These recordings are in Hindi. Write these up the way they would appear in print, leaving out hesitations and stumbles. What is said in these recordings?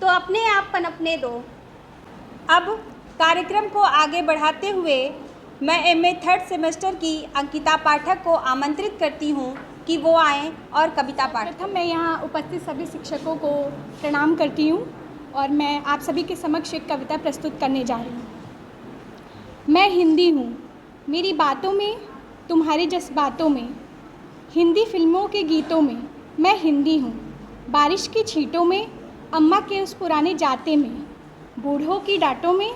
तो अपने आप पनपने दो। अब कार्यक्रम को आगे बढ़ाते हुए मैं एमए थर्ड सेमेस्टर की अंकिता पाठक को आमंत्रित करती हूँ कि वो आएँ और कविता पाठ करें। प्रथम मैं यहाँ उपस्थित सभी शिक्षकों को प्रणाम करती हूँ और मैं आप सभी के समक्ष एक कविता प्रस्तुत करने जा रही हूँ। मैं हिंदी हूँ, मेरी बातों में, तुम्हारी जज्बातों में, हिंदी फिल्मों के गीतों में मैं हिंदी हूँ। बारिश की छींटों में, अम्मा के उस पुराने जाते में, बूढ़ों की डांटों में,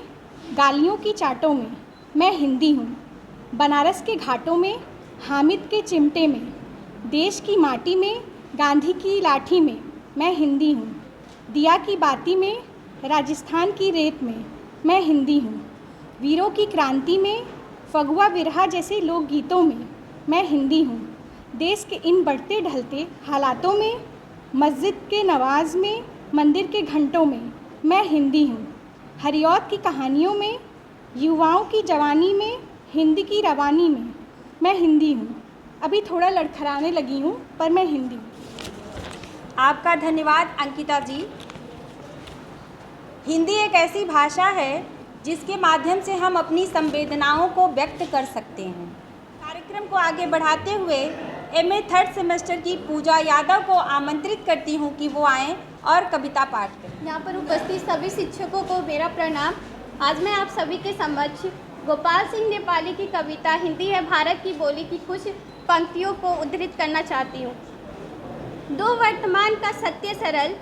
गालियों की चाटों में मैं हिंदी हूँ। बनारस के घाटों में, हामिद के चिमटे में, देश की माटी में, गांधी की लाठी में मैं हिंदी हूँ। दिया की बाती में, राजस्थान की रेत में मैं हिंदी हूँ। वीरों की क्रांति में, फगुआ बिरहा जैसे लोकगीतों में मैं हिंदी हूँ। देश के इन बढ़ते ढलते हालातों में, मस्जिद के नवाज में, मंदिर के घंटों में मैं हिंदी हूँ। हरिऔध की कहानियों में, युवाओं की जवानी में, हिंदी की रवानी में मैं हिंदी हूँ। अभी थोड़ा लड़खड़ाने लगी हूँ पर मैं हिंदी हूँ। आपका धन्यवाद अंकिता जी। हिंदी एक ऐसी भाषा है जिसके माध्यम से हम अपनी संवेदनाओं को व्यक्त कर सकते हैं। कार्यक्रम को आगे बढ़ाते हुए एमए थर्ड सेमेस्टर की पूजा यादव को आमंत्रित करती हूँ कि वो आएँ और कविता पाठ करें। यहाँ पर उपस्थित सभी शिक्षकों को मेरा प्रणाम। आज मैं आप सभी के समक्ष गोपाल सिंह नेपाली की कविता हिंदी है भारत की बोली की कुछ पंक्तियों को उद्धृत करना चाहती हूँ। दो वर्तमान का सत्य सरल,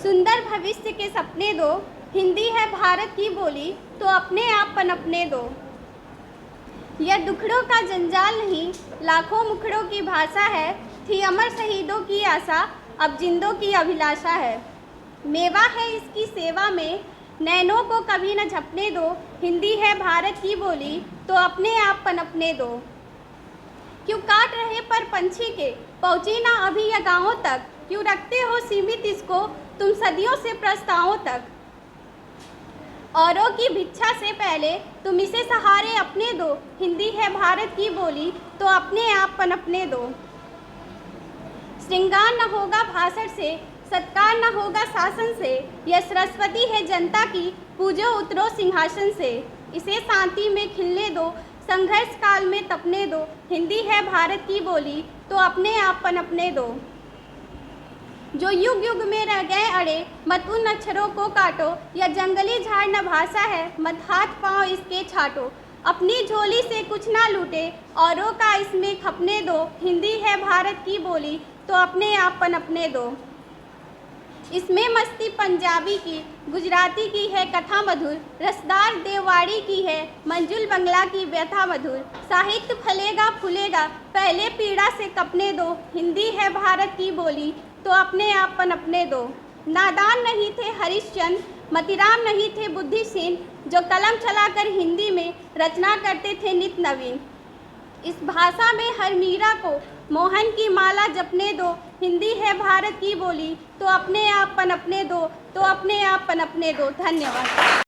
सुंदर भविष्य के सपने दो, हिंदी है भारत की बोली तो अपने आप पनपने दो। यह दुखड़ों का जंजाल नहीं, लाखों मुखड़ों की भाषा है, थी अमर शहीदों की आशा, अब जिंदों की अभिलाषा है। मेवा है इसकी सेवा में, नैनों को कभी न झपने दो, हिंदी है भारत की बोली तो अपने आप पनपने दो। क्यों काट रहे पर पंछी के, पहुँची ना अभी यह गाँवों तक, क्यों रखते हो सीमित इसको तुम सदियों से प्रस्तावों तक। औरों की भिक्षा से पहले तुम इसे सहारे अपने दो, हिंदी है भारत की बोली तो अपने आप पनपने दो। श्रृंगार न होगा भाषण से, सत्कार न होगा शासन से, यह सरस्वती है जनता की, पूजो उतरो सिंहासन से। इसे शांति में खिलने दो, संघर्ष काल में तपने दो, हिंदी है भारत की बोली तो अपने आप पनपने दो। जो युग युग में रह गए अड़े, मत उन अक्षरों को काटो, यह जंगली झाड़ न भाषा है, मत हाथ पांव इसके छाटो। अपनी झोली से कुछ ना लूटे, औरों का इसमें खपने दो, हिंदी है भारत की बोली तो अपने आप पनपने दो। इसमें मस्ती पंजाबी की, गुजराती की है कथा मधुर, रसदार देववाड़ी की है, मंजुल बंगला की व्यथा मधुर। साहित्य फलेगा फूलेगा, पहले पीड़ा से कपने दो, हिंदी है भारत की बोली तो अपने आप पनपने दो। नादान नहीं थे हरिश्चंद्र, मतिराम नहीं थे बुद्धिसेन, जो कलम चलाकर हिंदी में रचना करते थे नित नवीन। इस भाषा में हर मीरा को मोहन की माला जपने दो, हिंदी है भारत की बोली तो अपने आप पनपने दो, तो अपने आप पनपने दो। धन्यवाद।